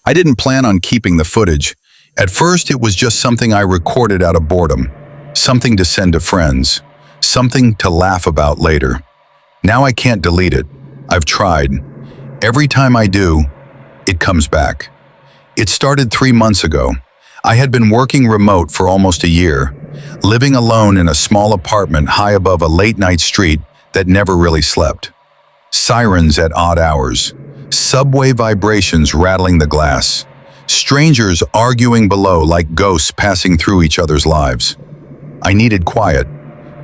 I didn't plan on keeping the footage. At first, it was just something I recorded out of boredom, something to send to friends, something to laugh about later. Now I can't delete it. I've tried. Every time I do, it comes back. It started 3 months ago. I had been working remote for almost a year, living alone in a small apartment high above a late-night street that never really slept. Sirens at odd hours, subway vibrations rattling the glass, strangers arguing below like ghosts passing through each other's lives. I needed quiet,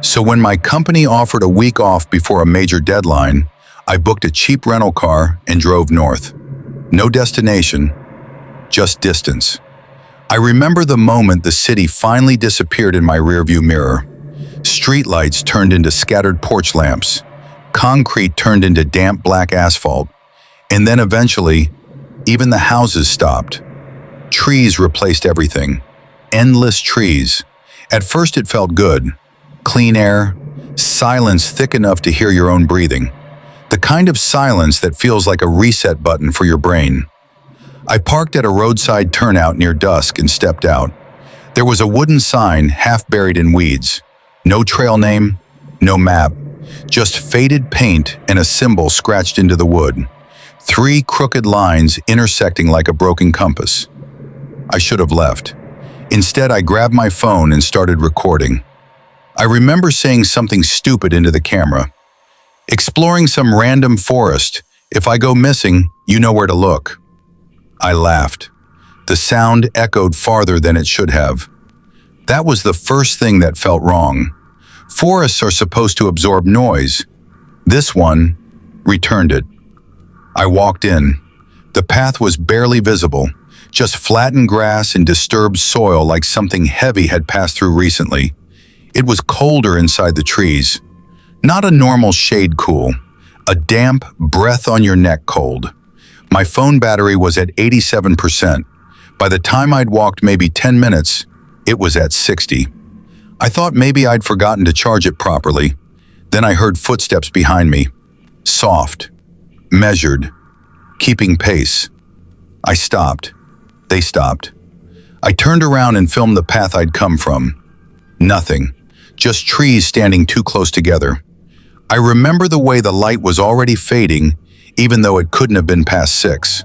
so when my company offered a week off before a major deadline, I booked a cheap rental car and drove north. No destination, just distance. I remember the moment the city finally disappeared in my rearview mirror. Streetlights turned into scattered porch lamps, concrete turned into damp black asphalt, and then eventually, even the houses stopped. Trees replaced everything. Endless trees. At first it felt good. Clean air, silence thick enough to hear your own breathing. The kind of silence that feels like a reset button for your brain. I parked at a roadside turnout near dusk and stepped out. There was a wooden sign half buried in weeds. No trail name, no map, just faded paint and a symbol scratched into the wood. 3 crooked lines intersecting like a broken compass. I should have left. Instead, I grabbed my phone and started recording. I remember saying something stupid into the camera. Exploring some random forest. If I go missing, you know where to look. I laughed. The sound echoed farther than it should have. That was the first thing that felt wrong. Forests are supposed to absorb noise. This one returned it. I walked in. The path was barely visible, just flattened grass and disturbed soil like something heavy had passed through recently. It was colder inside the trees. Not a normal shade cool, a damp, breath on your neck cold. My phone battery was at 87%. By the time I'd walked maybe 10 minutes, it was at 60. I thought maybe I'd forgotten to charge it properly. Then I heard footsteps behind me. Soft, measured, keeping pace. I stopped. They stopped. I turned around and filmed the path I'd come from. Nothing. Just trees standing too close together. I remember the way the light was already fading, even though it couldn't have been past 6.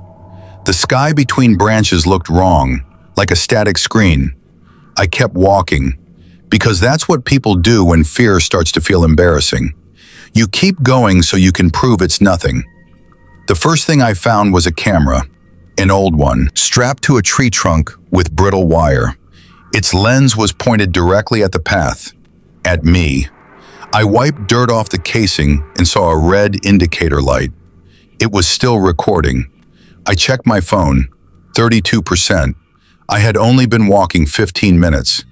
The sky between branches looked wrong, like a static screen. I kept walking, because that's what people do when fear starts to feel embarrassing. You keep going so you can prove it's nothing. The first thing I found was a camera, an old one, strapped to a tree trunk with brittle wire. Its lens was pointed directly at the path, at me. I wiped dirt off the casing and saw a red indicator light. It was still recording. I checked my phone, 32%. I had only been walking 15 minutes.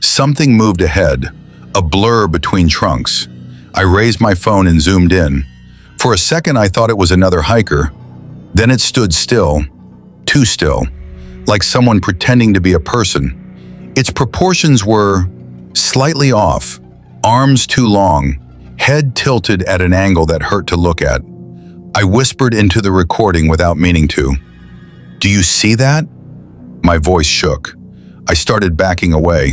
Something moved ahead, a blur between trunks. I raised my phone and zoomed in. For a second, I thought it was another hiker. Then it stood still, too still, like someone pretending to be a person. Its proportions were slightly off, arms too long, head tilted at an angle that hurt to look at. I whispered into the recording without meaning to. "Do you see that?" My voice shook. I started backing away.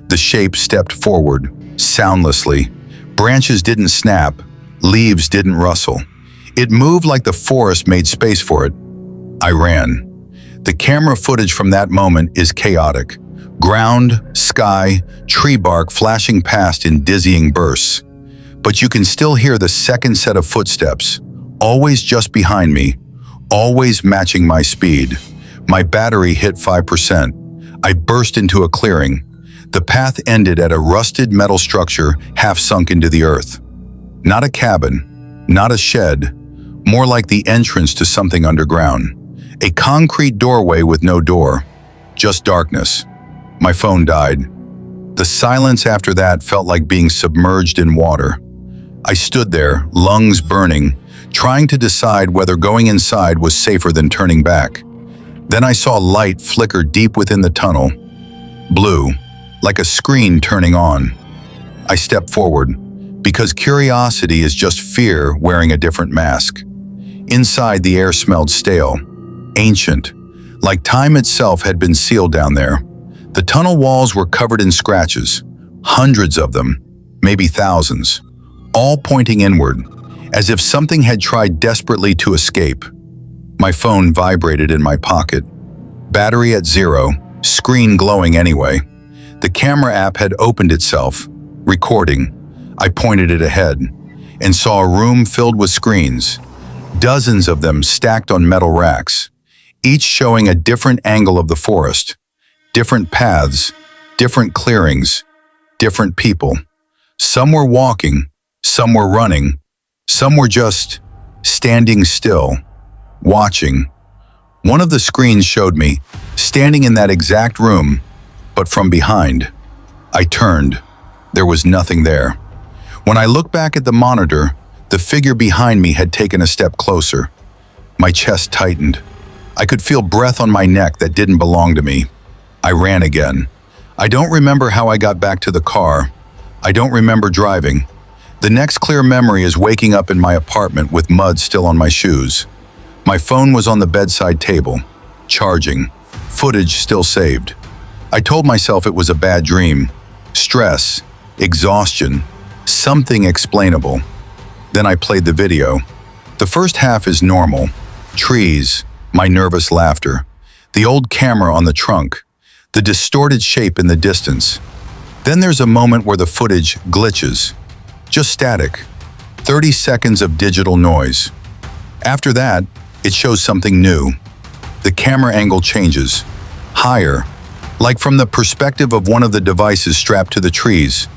The shape stepped forward, soundlessly. Branches didn't snap, leaves didn't rustle. It moved like the forest made space for it. I ran. The camera footage from that moment is chaotic. Ground, sky, tree bark flashing past in dizzying bursts. But you can still hear the second set of footsteps, always just behind me, always matching my speed. My battery hit 5%. I burst into a clearing. The path ended at a rusted metal structure half sunk into the earth. Not a cabin, not a shed, more like the entrance to something underground. A concrete doorway with no door, just darkness. My phone died. The silence after that felt like being submerged in water. I stood there, lungs burning, trying to decide whether going inside was safer than turning back. Then I saw light flicker deep within the tunnel. Blue, like a screen turning on. I stepped forward, because curiosity is just fear wearing a different mask. Inside, the air smelled stale, ancient, like time itself had been sealed down there. The tunnel walls were covered in scratches, hundreds of them, maybe thousands, all pointing inward, as if something had tried desperately to escape. My phone vibrated in my pocket. Battery at 0, screen glowing anyway. The camera app had opened itself, recording. I pointed it ahead and saw a room filled with screens, dozens of them stacked on metal racks, each showing a different angle of the forest, different paths, different clearings, different people. Some were walking, some were running, some were just standing still, watching. One of the screens showed me standing in that exact room, but from behind. I turned. There was nothing there. When I looked back at the monitor, the figure behind me had taken a step closer. My chest tightened. I could feel breath on my neck that didn't belong to me. I ran again. I don't remember how I got back to the car. I don't remember driving. The next clear memory is waking up in my apartment with mud still on my shoes. My phone was on the bedside table, charging, footage still saved. I told myself it was a bad dream, stress, exhaustion, something explainable. Then I played the video. The first half is normal. Trees, my nervous laughter, the old camera on the trunk, the distorted shape in the distance. Then there's a moment where the footage glitches. Just static. 30 seconds of digital noise. After that, it shows something new. The camera angle changes. Higher, like from the perspective of one of the devices strapped to the trees.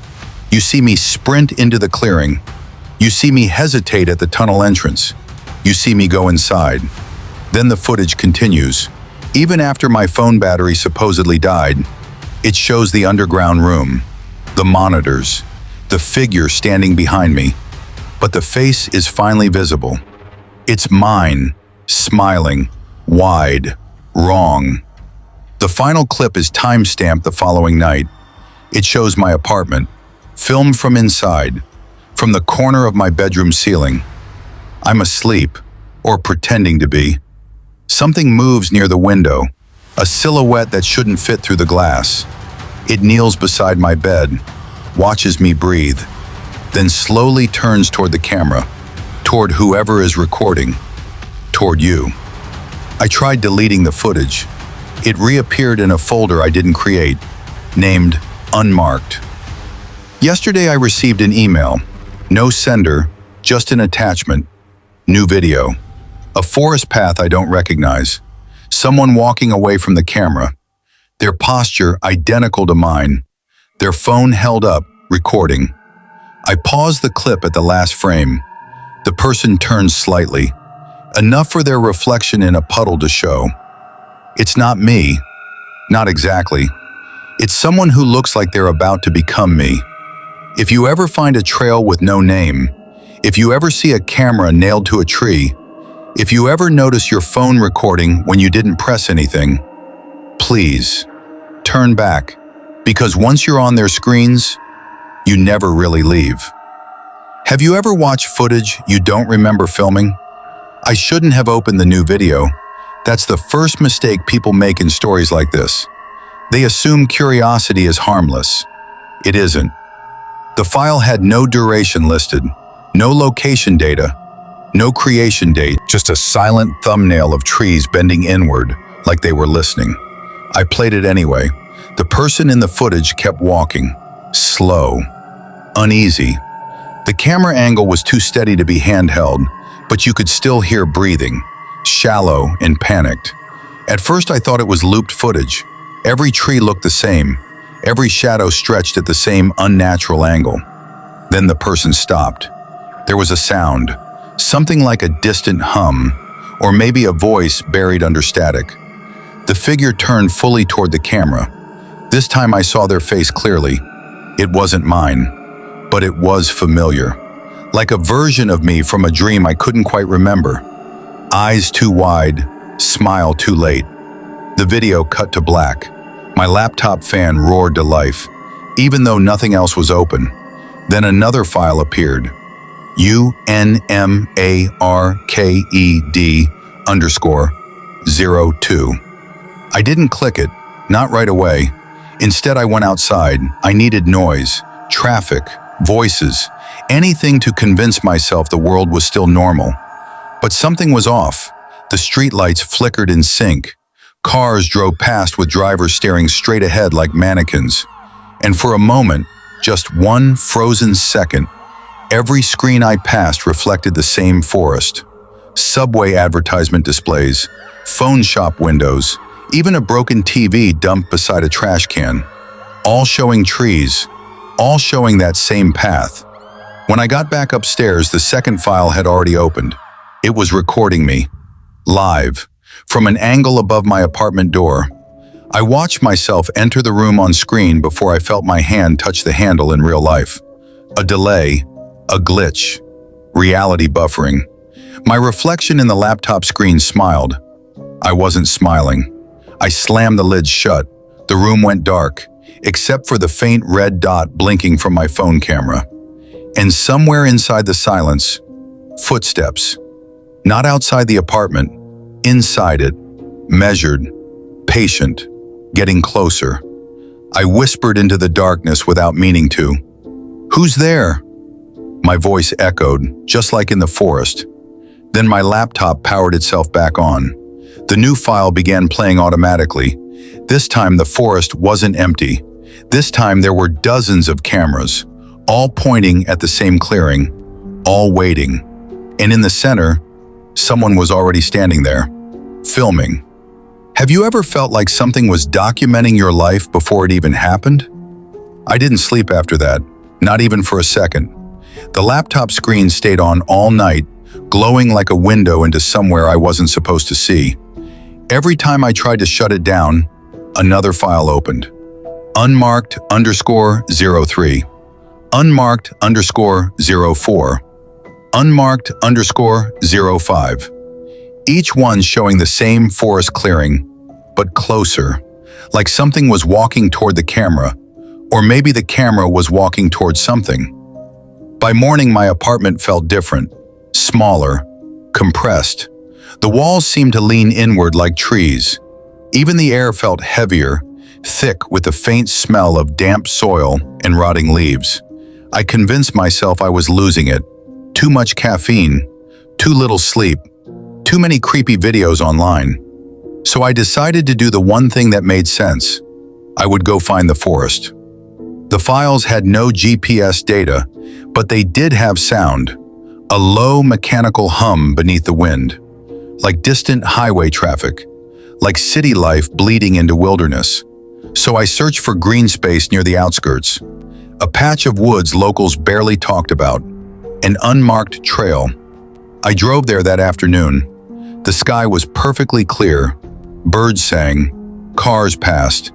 You see me sprint into the clearing. You see me hesitate at the tunnel entrance. You see me go inside. Then the footage continues. Even after my phone battery supposedly died, it shows the underground room, the monitors, the figure standing behind me. But the face is finally visible. It's mine, smiling, wide, wrong. The final clip is time-stamped the following night. It shows my apartment, filmed from inside, from the corner of my bedroom ceiling. I'm asleep, or pretending to be. Something moves near the window, a silhouette that shouldn't fit through the glass. It kneels beside my bed, watches me breathe, then slowly turns toward the camera, toward whoever is recording, toward you. I tried deleting the footage. It reappeared in a folder I didn't create, named Unmarked. Yesterday I received an email. No sender, just an attachment. New video. A forest path I don't recognize. Someone walking away from the camera. Their posture identical to mine. Their phone held up, recording. I paused the clip at the last frame. The person turns slightly. Enough for their reflection in a puddle to show. It's not me. Not exactly. It's someone who looks like they're about to become me. If you ever find a trail with no name, if you ever see a camera nailed to a tree, if you ever notice your phone recording when you didn't press anything, please turn back, because once you're on their screens, you never really leave. Have you ever watched footage you don't remember filming? I shouldn't have opened the new video. That's the first mistake people make in stories like this. They assume curiosity is harmless. It isn't. The file had no duration listed, no location data, no creation date, just a silent thumbnail of trees bending inward like they were listening. I played it anyway. The person in the footage kept walking, slow, uneasy. The camera angle was too steady to be handheld, but you could still hear breathing, shallow and panicked. At first I thought it was looped footage. Every tree looked the same. Every shadow stretched at the same unnatural angle. Then the person stopped. There was a sound, something like a distant hum, or maybe a voice buried under static. The figure turned fully toward the camera. This time I saw their face clearly. It wasn't mine, but it was familiar. Like a version of me from a dream I couldn't quite remember. Eyes too wide, smile too late. The video cut to black. My laptop fan roared to life, even though nothing else was open. Then another file appeared. UNMARKED_02. I didn't click it, not right away. Instead, I went outside. I needed noise, traffic, voices, anything to convince myself the world was still normal. But something was off. The streetlights flickered in sync. Cars drove past with drivers staring straight ahead like mannequins. And for a moment, just one frozen second, every screen I passed reflected the same forest. Subway advertisement displays, phone shop windows, even a broken TV dumped beside a trash can. All showing trees, all showing that same path. When I got back upstairs, the second file had already opened. It was recording me, live, from an angle above my apartment door. I watched myself enter the room on screen before I felt my hand touch the handle in real life. A delay, a glitch, reality buffering. My reflection in the laptop screen smiled. I wasn't smiling. I slammed the lid shut. The room went dark, except for the faint red dot blinking from my phone camera. And somewhere inside the silence, footsteps. Not outside the apartment, inside it, measured, patient, getting closer. I whispered into the darkness without meaning to. "Who's there?" My voice echoed, just like in the forest. Then my laptop powered itself back on. The new file began playing automatically. This time the forest wasn't empty. This time there were dozens of cameras, all pointing at the same clearing, all waiting. And in the center, someone was already standing there, filming. Have you ever felt like something was documenting your life before it even happened? I didn't sleep after that, not even for a second. The laptop screen stayed on all night, glowing like a window into somewhere I wasn't supposed to see. Every time I tried to shut it down, another file opened. Unmarked_03. Unmarked_04. Unmarked_05. Each one showing the same forest clearing, but closer, like something was walking toward the camera, or maybe the camera was walking toward something. By morning, my apartment felt different, smaller, compressed. The walls seemed to lean inward like trees. Even the air felt heavier, thick with the faint smell of damp soil and rotting leaves. I convinced myself I was losing it. Too much caffeine, too little sleep, too many creepy videos online. So I decided to do the one thing that made sense. I would go find the forest. The files had no GPS data, but they did have sound, a low mechanical hum beneath the wind, like distant highway traffic, like city life bleeding into wilderness. So I searched for green space near the outskirts, a patch of woods locals barely talked about, an unmarked trail. I drove there that afternoon. The sky was perfectly clear. Birds sang. Cars passed.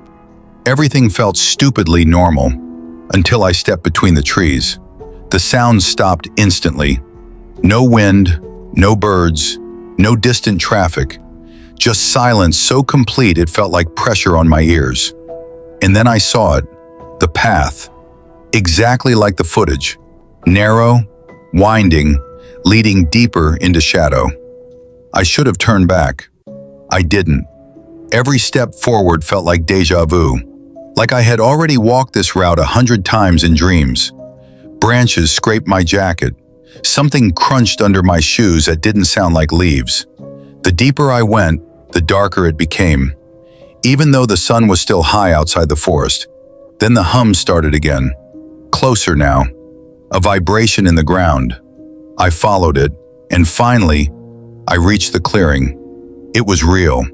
Everything felt stupidly normal until I stepped between the trees. The sounds stopped instantly. No wind, no birds, no distant traffic. Just silence so complete it felt like pressure on my ears. And then I saw it, the path, exactly like the footage, narrow, winding, leading deeper into shadow. I should have turned back. I didn't. Every step forward felt like deja vu, like I had already walked this route 100 times in dreams. Branches scraped my jacket. Something crunched under my shoes that didn't sound like leaves. The deeper I went, the darker it became, even though the sun was still high outside the forest. Then the hum started again, closer now, a vibration in the ground. I followed it, and finally, I reached the clearing. It was real.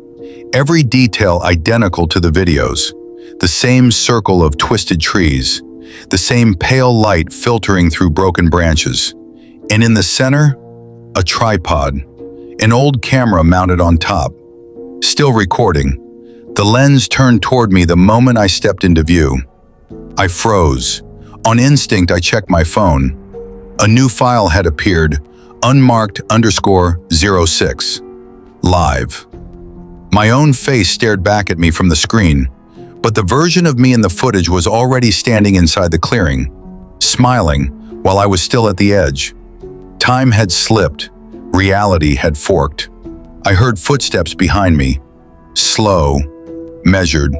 Every detail identical to the videos. The same circle of twisted trees, the same pale light filtering through broken branches. And in the center, a tripod, an old camera mounted on top, still recording. The lens turned toward me the moment I stepped into view. I froze. On instinct, I checked my phone. A new file had appeared, unmarked_06. Live. My own face stared back at me from the screen, but the version of me in the footage was already standing inside the clearing, smiling while I was still at the edge. Time had slipped. Reality had forked. I heard footsteps behind me, slow, measured.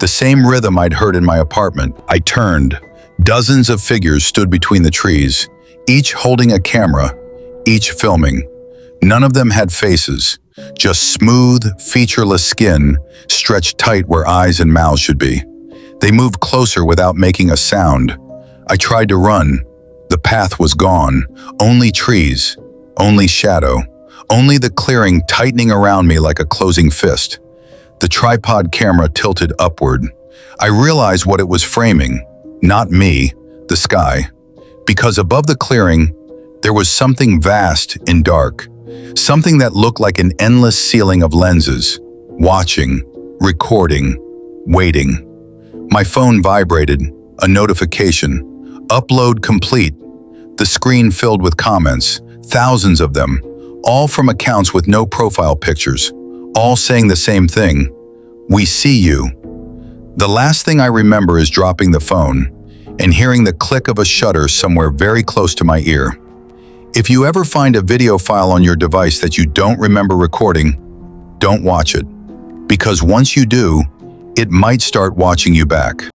The same rhythm I'd heard in my apartment. I turned. Dozens of figures stood between the trees, each holding a camera, each filming. None of them had faces, just smooth, featureless skin stretched tight where eyes and mouths should be. They moved closer without making a sound. I tried to run. The path was gone. Only trees, only shadow, only the clearing tightening around me like a closing fist. The tripod camera tilted upward. I realized what it was framing. Not me, the sky. Because above the clearing, there was something vast and dark. Something that looked like an endless ceiling of lenses. Watching, recording, waiting. My phone vibrated. A notification. Upload complete. The screen filled with comments. Thousands of them. All from accounts with no profile pictures. All saying the same thing. We see you. The last thing I remember is dropping the phone and hearing the click of a shutter somewhere very close to my ear. If you ever find a video file on your device that you don't remember recording, don't watch it. Because once you do, it might start watching you back.